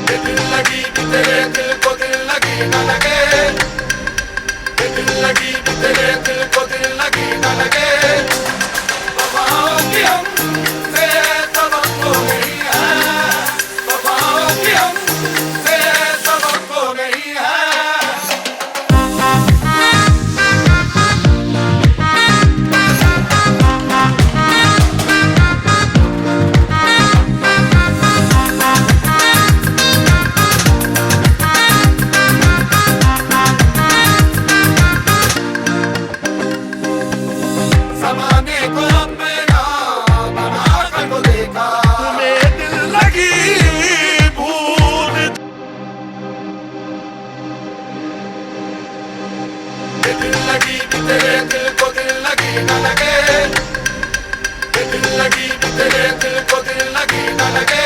ये दिल लगी भी तेरे दिल को दिल लगी न लगे, ये दिल लगी भी तेरे दिल को दिल लगी न लगे। वफाओं की हमसे सबक तो नहीं है, वफाओं की हमसे सबक तो नहीं है। ज़माने को अपना बना कर तो देखा, तुम्हें दिल लगी भूल। ये दिल लगी भी तेरे दिल को दिल लगी न लगे, ये दिल लगी भी तेरे दिल को दिल लगी न लगे।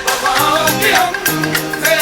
वफाओं की हमसे